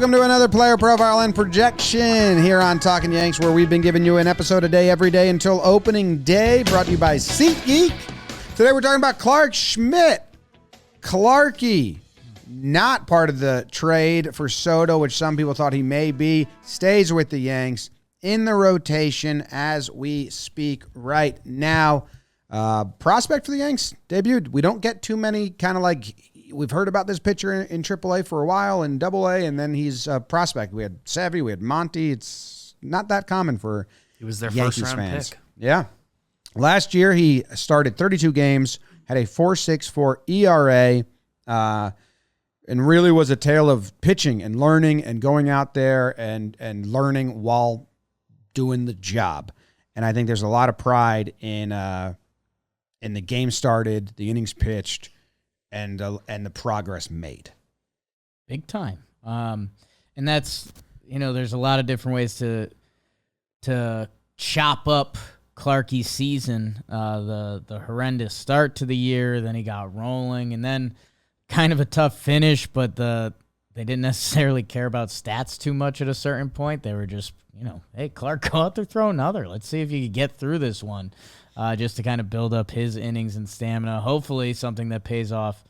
Welcome to another player profile and projection here on Talkin Yanks, where we've been giving you an episode a day every day until opening day, brought to you by SeatGeek. Today we're talking about Clarke Schmidt. Clarky, not part of the trade for Soto, which some people thought he may be, stays with the Yanks in the rotation as we speak right now. Prospect for the Yanks debuted. We don't get too many we've heard about this pitcher in AAA for a while and AA, and then he's a prospect. We had Savvy, we had Monty. It's not that common for he was their Yankees first round fans. pick. Yeah. Last year, he started 32 games, had a 4.64 ERA, and really was a tale of pitching and learning and going out there and learning while doing the job. And I think there's a lot of pride in the game started, the innings pitched, and the progress made. Big time. And that's, there's a lot of different ways to chop up Clarky's season. The horrendous start to the year, then he got rolling, and then kind of a tough finish, but they didn't necessarily care about stats too much at a certain point. They were just, hey, Clarke, go out there, throw another. Let's see if you can get through this one, just to kind of build up his innings and stamina. Hopefully something that pays off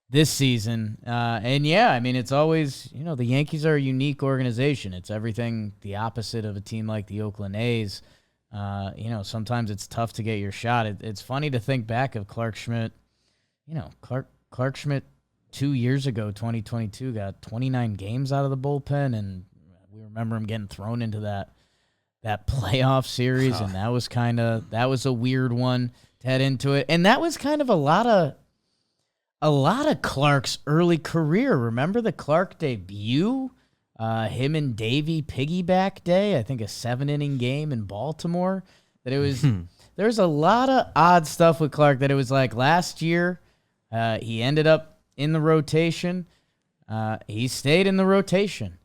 this season. And yeah, I mean, it's always, the Yankees are a unique organization. It's everything the opposite of a team like the Oakland A's. Sometimes it's tough to get your shot. It's funny to think back of Clarke Schmidt. Clarke Schmidt 2 years ago, 2022, got 29 games out of the bullpen, and we remember him getting thrown into that playoff series, and that was a weird one to head into it. And that was kind of a lot of Clarke's early career. Remember the Clarke debut? Him and Davey piggyback day, I think a 7-inning game in Baltimore. That it was there's a lot of odd stuff with Clarke that it was like last year. He ended up in the rotation. He stayed in the rotation.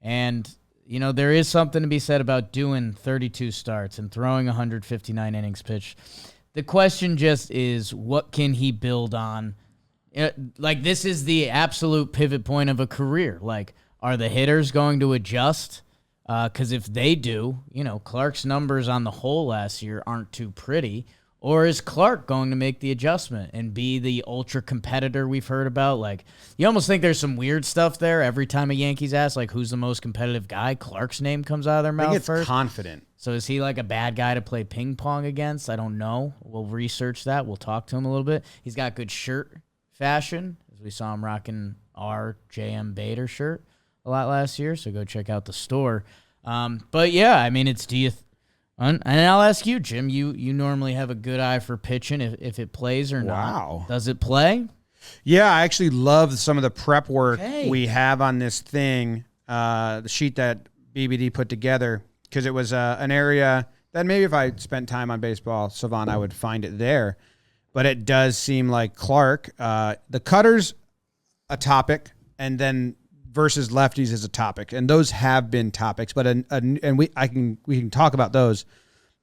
And, there is something to be said about doing 32 starts and throwing 159 innings pitched. The question just is, what can he build on? This is the absolute pivot point of a career. Are the hitters going to adjust? Because if they do, Clarke's numbers on the whole last year aren't too pretty. Or is Clarke going to make the adjustment and be the ultra competitor we've heard about? You almost think there's some weird stuff there. Every time a Yankees ask, who's the most competitive guy, Clarke's name comes out of their mouth I think first. it's confident. So is he a bad guy to play ping pong against? I don't know. We'll research that. We'll talk to him a little bit. He's got good shirt fashion, as we saw him rocking our JM Bader shirt a lot last year, so go check out the store. But yeah, I mean, and I'll ask you, Jim, you normally have a good eye for pitching if it plays or not. Wow. Does it play? Yeah, I actually love some of the prep work we have on this thing, the sheet that BBD put together, because it was an area that maybe if I spent time on Baseball Savant, I would find it there. But it does seem like Clarke, the cutter's a topic, and then versus lefties is a topic, and those have been topics. But we can talk about those.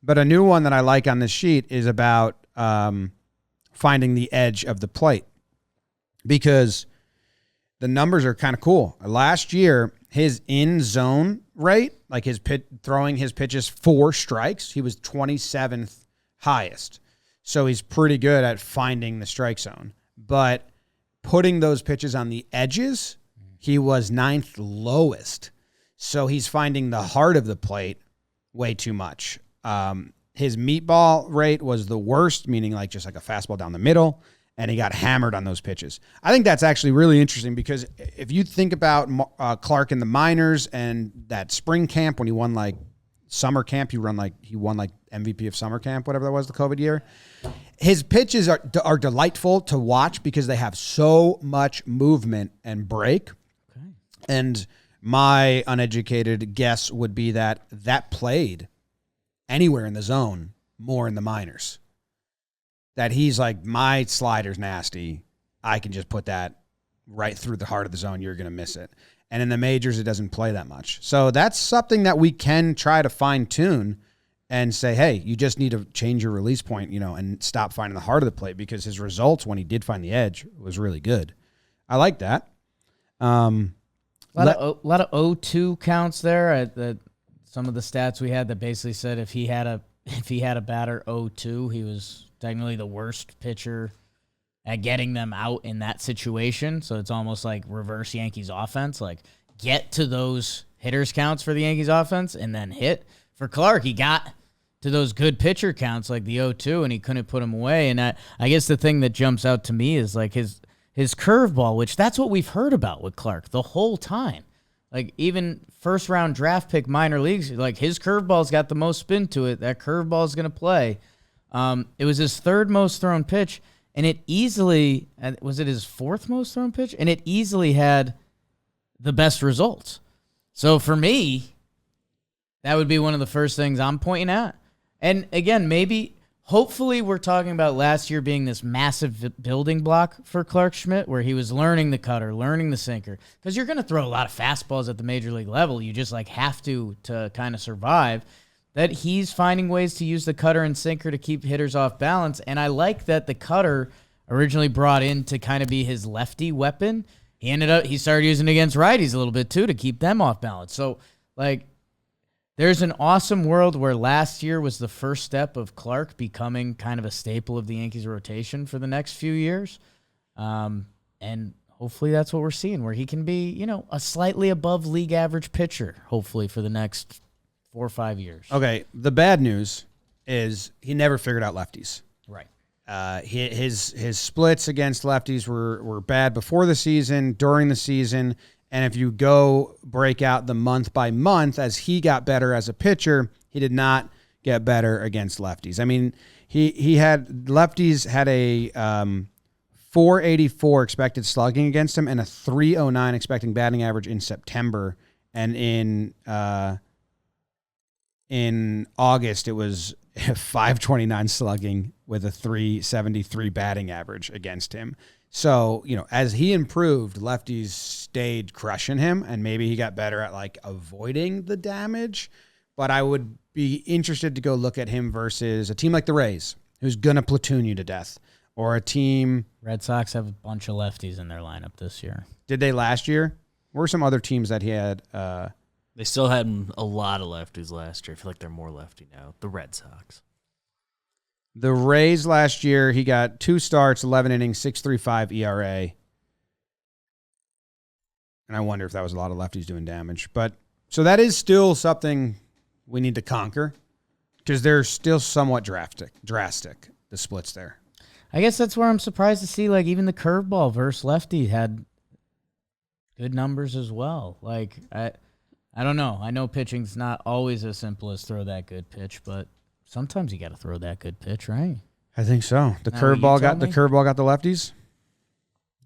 But a new one that I like on this sheet is about finding the edge of the plate, because the numbers are kind of cool. Last year, his in zone rate, throwing his pitches 4 strikes, he was 27th highest. So he's pretty good at finding the strike zone. But putting those pitches on the edges, he was 9th lowest. So he's finding the heart of the plate way too much. His meatball rate was the worst, meaning just a fastball down the middle, and he got hammered on those pitches. I think that's actually really interesting, because if you think about Clarke in the minors and that spring camp when he won summer camp, he won MVP of summer camp, whatever that was, the COVID year. His pitches are delightful to watch because they have so much movement and break. Okay. And my uneducated guess would be that played anywhere in the zone more in the minors. That he's my slider's nasty. I can just put that right through the heart of the zone. You're going to miss it. And in the majors, it doesn't play that much. So that's something that we can try to fine tune and say, hey, you just need to change your release point, and stop finding the heart of the plate, because his results when he did find the edge was really good. I like that. A lot of 0-2 counts there. Some of the stats we had that basically said if he had a batter 0-2, he was technically the worst pitcher at getting them out in that situation. So it's almost like reverse Yankees offense. Like, get to those hitters counts for the Yankees offense and then hit. For Clarke, he got to those good pitcher counts like the 0-2, and he couldn't put them away. And I guess the thing that jumps out to me is like his curveball, which that's what we've heard about with Clarke the whole time. Like, even first-round draft pick minor leagues, like, his curveball's got the most spin to it. That curveball is going to play. It was his third most thrown pitch, and it easily – was it his fourth most thrown pitch? And it easily had the best results. So, for me, that would be one of the first things I'm pointing at. And, again, maybe – hopefully we're talking about last year being this massive building block for Clarke Schmidt where he was learning the cutter, learning the sinker. Because you're going to throw a lot of fastballs at the major league level. You just like have to kind of survive. That he's finding ways to use the cutter and sinker to keep hitters off balance. And I like that the cutter originally brought in to kind of be his lefty weapon. He started using it against righties a little bit too to keep them off balance. So like, there's an awesome world where last year was the first step of Clarke becoming kind of a staple of the Yankees rotation for the next few years. And hopefully that's what we're seeing, where he can be, a slightly above league average pitcher, hopefully for the next 4 or 5 years. Okay. The bad news is he never figured out lefties. Right. His splits against lefties were bad before the season, during the season. And if you go break out the month by month, as he got better as a pitcher, he did not get better against lefties. I mean, lefties had a 484 expected slugging against him and a 309 expecting batting average in September. And in August, it was 529 slugging with a 373 batting average against him. So, as he improved, lefties stayed crushing him, and maybe he got better at, like, avoiding the damage. But I would be interested to go look at him versus a team like the Rays, who's going to platoon you to death, or a team... Red Sox have a bunch of lefties in their lineup this year. Did they last year? What were some other teams that he had? They still had a lot of lefties last year. I feel like they're more lefty now. The Red Sox. The Rays last year, he got 2 starts, 11 innings, 6.35 ERA. And I wonder if that was a lot of lefties doing damage. But so that is still something we need to conquer because they're still somewhat drastic, the splits there. I guess that's where I'm surprised to see, like, even the curveball versus lefty had good numbers as well. Like, I don't know. I know pitching's not always as simple as throw that good pitch, but sometimes you got to throw that good pitch, right? I think so. The curveball got the lefties.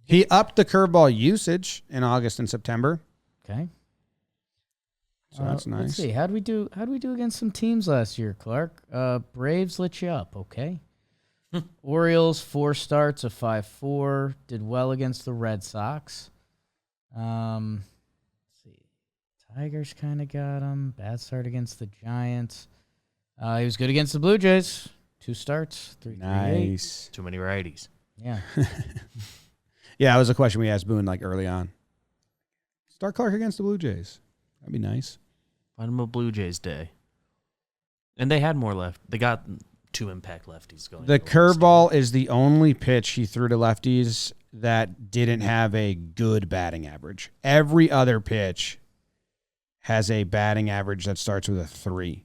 He upped the curveball usage in August and September. Okay. So that's nice. Let's see. How'd we do against some teams last year, Clarke? Braves lit you up, okay? Orioles, 4 starts, a 5.4. Did well against the Red Sox. Let's see. Tigers kind of got him. Bad start against the Giants. He was good against the Blue Jays. 2 starts, 3.38. Nice. Too many righties. Yeah. Yeah, that was a question we asked Boone like early on. Start Clarke against the Blue Jays. That'd be nice. Find him a Blue Jays day. And they had more left. They got 2 impact lefties going. The curveball is the only pitch he threw to lefties that didn't have a good batting average. Every other pitch has a batting average that starts with a 3.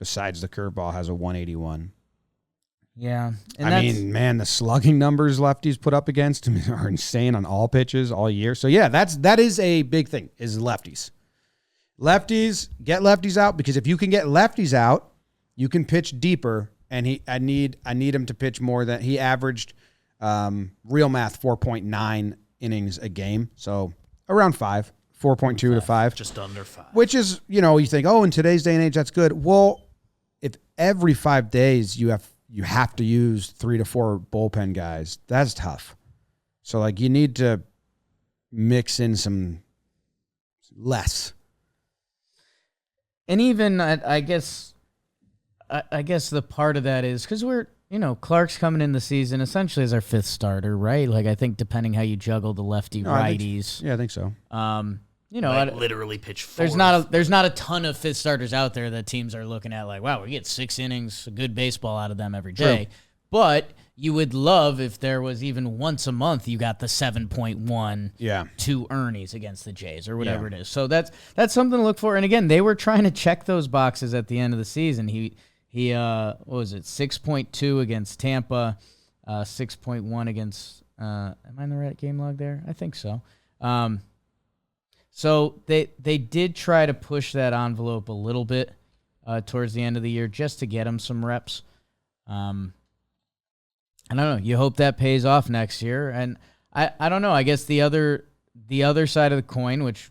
Besides the curveball has a 181. Yeah. And I mean, man, the slugging numbers lefties put up against him are insane on all pitches all year. So, yeah, that is a big thing, is lefties. Lefties, get lefties out, because if you can get lefties out, you can pitch deeper, and I need him to pitch more than he averaged real math 4.9 innings a game. So, around 5, 4.2 to 5. Just under 5. Which is, you think, in today's day and age, that's good. Well, if every 5 days you have to use 3 to 4 bullpen guys, that's tough. So, like, you need to mix in some less. And even, I guess the part of that is because Clarke's coming in the season essentially as our 5th starter, right? Like, I think depending how you juggle the lefty-righties. I think so. Literally pitch 4. There's not a ton of 5th starters out there that teams are looking at like, wow, we get 6 innings, good baseball out of them every day. True. But you would love if there was even once a month you got the 7.1 2 Ernies against the Jays or whatever it is. So that's something to look for. And again, they were trying to check those boxes at the end of the season. He what was it, 6.2 against Tampa, 6.1 against am I in the right game log there? I think so. So they did try to push that envelope a little bit towards the end of the year just to get him some reps. I don't know. You hope that pays off next year. And I don't know. I guess the other side of the coin, which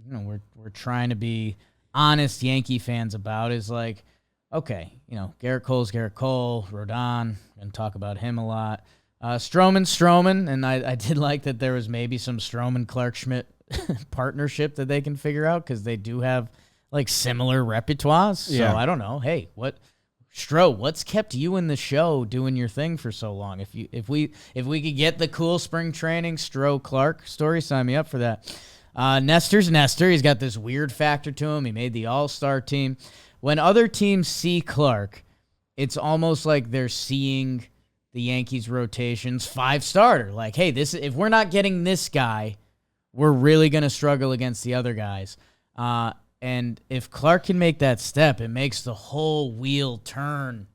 we're trying to be honest Yankee fans about, is like, okay, Garrett Cole's Garrett Cole, Rodon, and talk about him a lot. Stroman, and I did like that there was maybe some Stroman-Clarke Schmidt partnership that they can figure out because they do have like similar repertoires. So I don't know. Hey, what's kept you in the show doing your thing for so long? If we could get the cool spring training Clarke story, sign me up for that. Nestor's Nestor. He's got this weird factor to him. He made the All-Star team. When other teams see Clarke, it's almost like they're seeing the Yankees rotations 5-starter. Like, hey, if we're not getting this guy, we're really going to struggle against the other guys. And if Clarke can make that step, it makes the whole wheel turn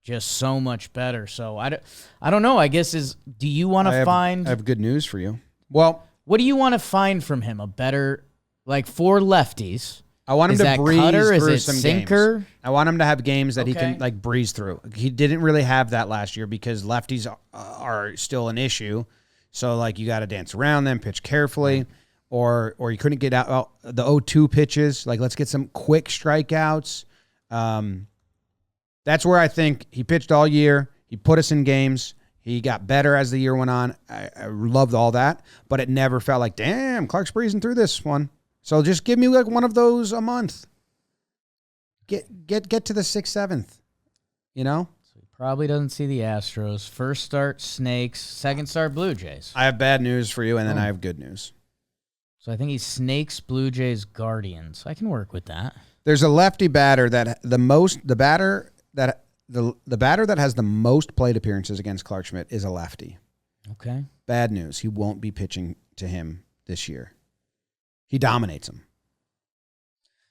just so much better. So I don't know. I guess do you want to find... I have good news for you. Well, what do you want to find from him? A better, like, for lefties... I want him to breeze through some sinker? games. I want him to have games that he can like breeze through. He didn't really have that last year because lefties are still an issue. So like you got to dance around them, pitch carefully, or you couldn't get out the 0-2 pitches. Like let's get some quick strikeouts. That's where I think he pitched all year. He put us in games. He got better as the year went on. I loved all that, but it never felt like, damn, Clarke's breezing through this one. So just give me like one of those a month. Get to the 6th, 7th, So he probably doesn't see the Astros. First start Snakes, second start Blue Jays. I have bad news for you, and then I have good news. So I think he's Snakes, Blue Jays, Guardians. I can work with that. There's a lefty batter that the batter that has the most plate appearances against Clarke Schmidt is a lefty. Okay. Bad news. He won't be pitching to him this year. He dominates him.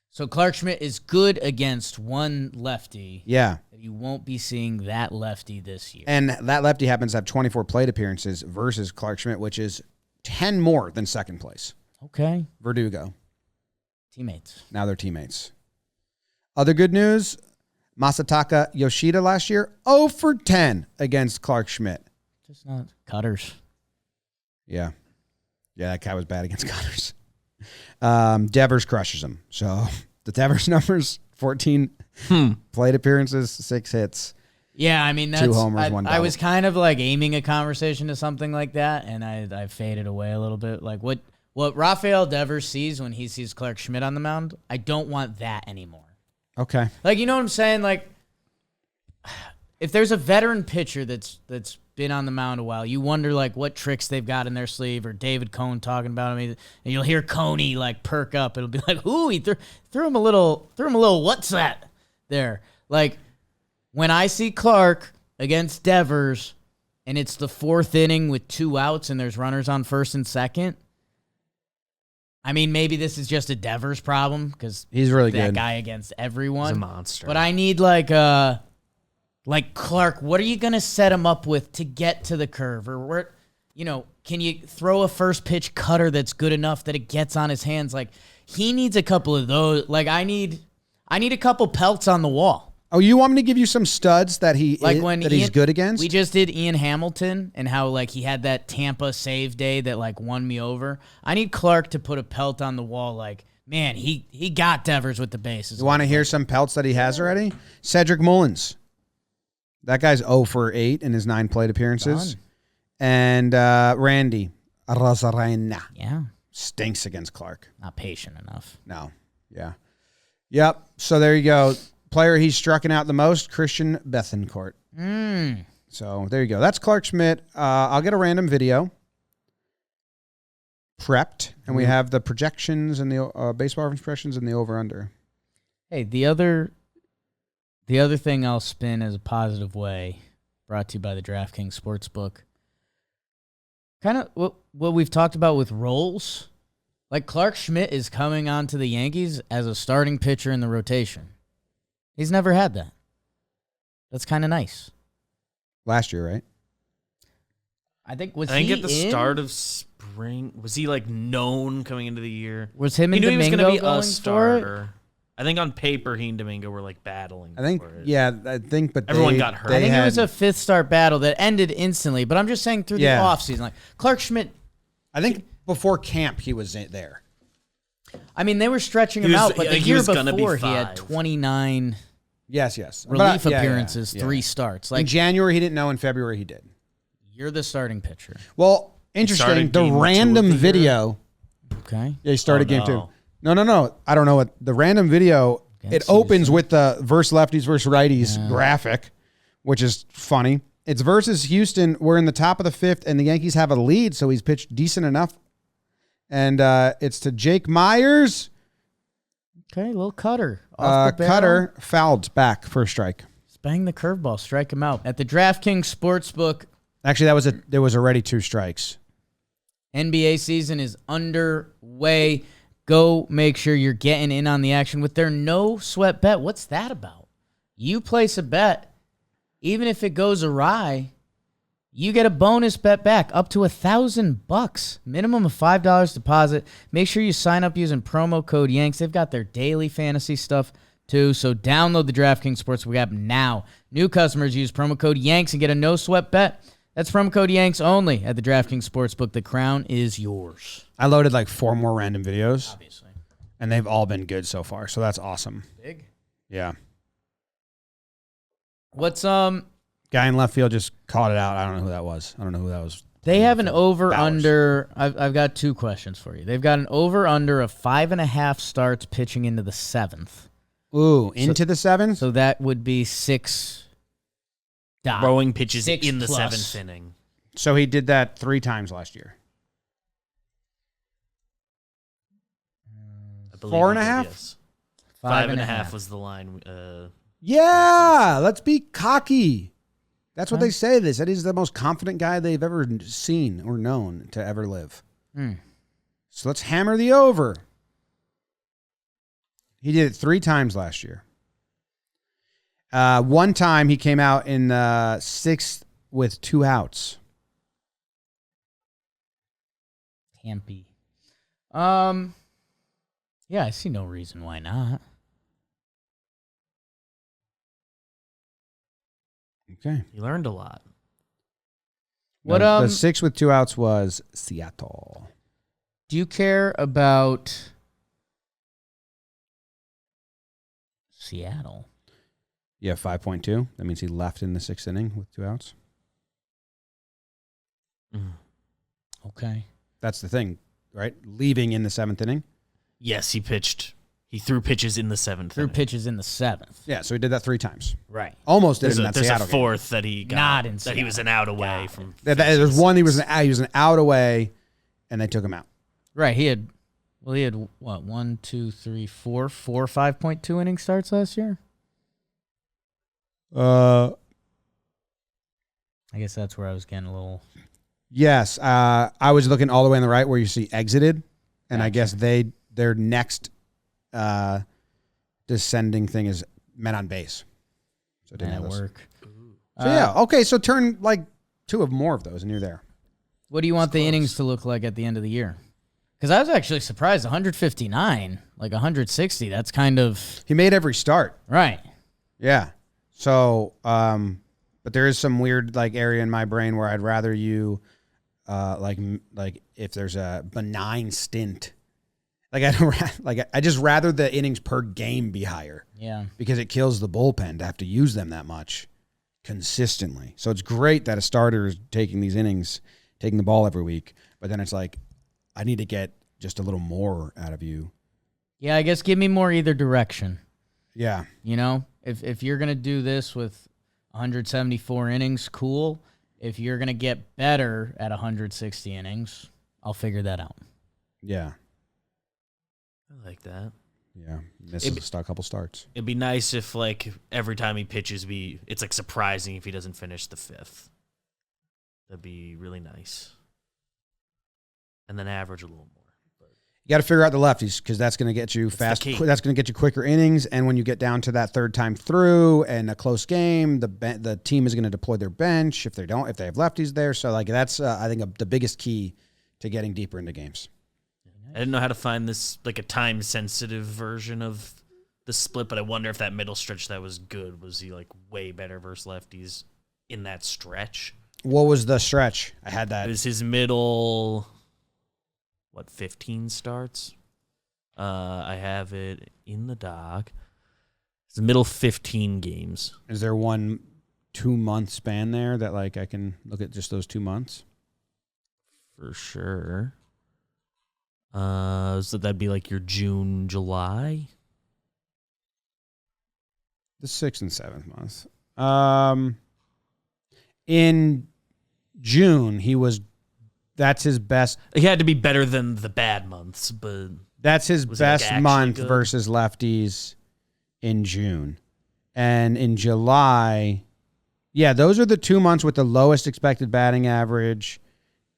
So Clarke Schmidt is good against one lefty. Yeah. You won't be seeing that lefty this year. And that lefty happens to have 24 plate appearances versus Clarke Schmidt, which is 10 more than second place. Okay. Verdugo. Teammates. Now they're teammates. Other good news, Masataka Yoshida last year, 0 for 10 against Clarke Schmidt. Just not cutters. Yeah. Yeah, that guy was bad against cutters. Devers crushes him. So the Devers numbers, 14 plate appearances, 6 hits. Yeah, I mean, that's 2 homers, 1 double. I was kind of like aiming a conversation to something like that, and I faded away a little bit. Like what Rafael Devers sees when he sees Clarke Schmidt on the mound, I don't want that anymore. Okay. Like, you know what I'm saying? Like, if there's a veteran pitcher that's been on the mound a while, you wonder like what tricks they've got in their sleeve, or David Cone talking about him, and you'll hear Coney like perk up. It'll be like, ooh, he threw him a little what's that there. Like when I see Clarke against Devers and it's the 4th inning with 2 outs and there's runners on first and second, I mean, maybe this is just a Devers problem because he's really that good. Guy against everyone. He's a monster. But I need like Clarke, what are you going to set him up with to get to the curve? Or where, can you throw a first pitch cutter that's good enough that it gets on his hands? Like he needs a couple of those. Like I need a couple pelts on the wall. Oh, you want me to give you some studs that he's good against? We just did Ian Hamilton and how like he had that Tampa save day that like won me over. I need Clarke to put a pelt on the wall. Like, man, he got Devers with the bases. You want to hear some pelts that he has already? Cedric Mullins. That guy's 0 for 8 in his 9 plate appearances. Done. And Randy Arozarena. Yeah. Stinks against Clarke. Not patient enough. No. Yeah. Yep. So there you go. Player he's striking out the most, Christian Bethancourt. So there you go. That's Clarke Schmidt. I'll get a random video prepped, and we have the projections and the baseball reference projections and the over-under. Hey, the other thing I'll spin as a positive way, brought to you by the DraftKings Sportsbook, kind of what we've talked about with roles. Like Clarke Schmidt is coming on to the Yankees as a starting pitcher in the rotation. He's never had that. That's kind of nice. Last year, right? I think at the start of spring, was he like known coming into the year? Was him and he knew Domingo he was going to be going a starter. I think on paper, he and Domingo were like battling. I think, for it. but Everyone got hurt. I think it was a fifth start battle that ended instantly, but I'm just saying through the offseason. Like Clarke Schmidt. I think before camp, he was there. I mean, they were stretching him out, but the year before, he had 29 relief appearances, 3 starts. Like in January, he didn't know. In February, he did. You're the starting pitcher. Well, interesting. The random video. Okay. Yeah, he started game 2. No. I don't know what the random video. It opens with the versus lefties versus righties graphic, which is funny. It's versus Houston. We're in the top of the 5th, and the Yankees have a lead, so he's pitched decent enough. And it's to Jake Myers. Okay, a little cutter. Off the Cutter fouled back for a strike. Just bang the curveball, strike him out. At the DraftKings Sportsbook. Actually, there was already 2 strikes. NBA season is underway. Go make sure you're getting in on the action with their no sweat bet. What's that about? You place a bet, even if it goes awry, you get a bonus bet back up to $1,000. Minimum of $5 deposit. Make sure you sign up using promo code Yanks. They've got their daily fantasy stuff too. So download the DraftKings Sportsbook app now. New customers use promo code Yanks and get a no sweat bet. That's promo code Yanks only at the DraftKings Sportsbook. The crown is yours. I loaded like 4 more random videos. Obviously. And they've all been good so far. So that's awesome. Big. Yeah. What's Guy in left field just caught it out. I don't know who that was. They have an over-under. I've got 2 questions for you. They've got an over-under of 5.5 starts pitching into the 7th. Ooh, into the 7th? So that would be 6. Throwing pitches 6 in the plus. 7th inning. So he did that 3 times last year. 4.5? Yes. 5.5 was the line. Yeah, let's be cocky. That's what they say. They said he's the most confident guy they've ever seen or known to ever live. So let's hammer the over. He did it 3 times last year. One time he came out in the 6th with 2 outs. Can't be. Yeah, I see no reason why not. Okay. You learned a lot. What the 6 with 2 outs was Seattle. Do you care about Seattle? Yeah, 5.2. That means he left in the 6th inning with 2 outs. Okay. That's the thing, right? Leaving in the 7th inning. Yes, he pitched. He threw pitches in the 7th. Threw pitches in the 7th. Yeah, so he did that 3 times. Right. Almost did it in that Seattle There's a 4th that he got. Not in that Seattle. he was an out away from. There's one he was an out away, and they took him out. Right. He had what, 1, 2, 3, 4 5.2 inning starts last year? I guess that's where I was getting a little. Yes, I was looking all the way on the right where you see exited, and Gotcha. I guess their next descending thing is men on base. So it didn't have those. work. So yeah, okay. So turn like 2 of more of those, and you're there. What do you want the innings to look like at the end of the year? Because I was actually surprised. 159, like 160. That's kind of He made every start. right. Yeah. So, but there is some weird like area in my brain where I'd rather you, like if there's a benign stint, I just rather the innings per game be higher. Yeah. Because it kills the bullpen to have to use them that much consistently. So it's great that a starter is taking these innings, taking the ball every week, but then it's like, I need to get just a little more out of you. Yeah, I guess give me more either direction. Yeah. You know, if you're gonna do this with 174 innings, cool. If you're going to get better at 160 innings, I'll figure that out. Yeah. I like that. Yeah. Misses a couple starts. It'd be nice if, like, every time he pitches, it's, like, surprising if he doesn't finish the 5th. That'd be really nice. And then average a little more. You got to figure out the lefties because that's going to get you fast. That's going to get you quicker innings. And when you get down to that third time through and a close game, the team is going to deploy their bench if they have lefties there. So like that's I think the biggest key to getting deeper into games. I didn't know how to find this like a time sensitive version of the split, but I wonder if that middle stretch that was good was he like way better versus lefties in that stretch. What was the stretch? I had that. It was his middle. 15 starts? I have it in the doc. It's the middle 15 games. Is there 1 2-month span there that like I can look at just those 2 months? For sure. So that'd be like your June, July? The 6th and 7th month. In June, that's his best. He had to be better than the bad months, but that's his best month versus lefties in June. And in July, yeah, those are the 2 months with the lowest expected batting average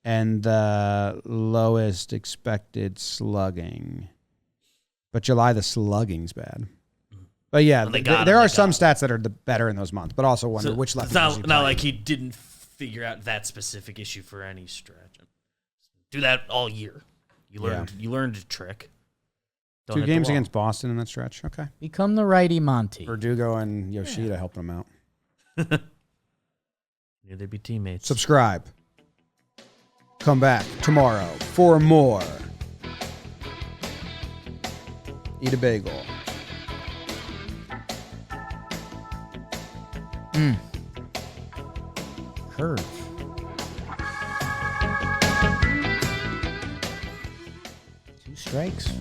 and the lowest expected slugging. But July, the slugging's bad. But yeah, there are some stats that are better in those months, but also wonder which lefties. It's not like he didn't figure out that specific issue for any stretch. Do that all year. You learned a trick. 2 games against Boston in that stretch. Okay. Become the righty Monty. Verdugo and Yoshida helped him out. Yeah, they'd be teammates. Subscribe. Come back tomorrow for more. Eat a bagel. Curve. 2 strikes.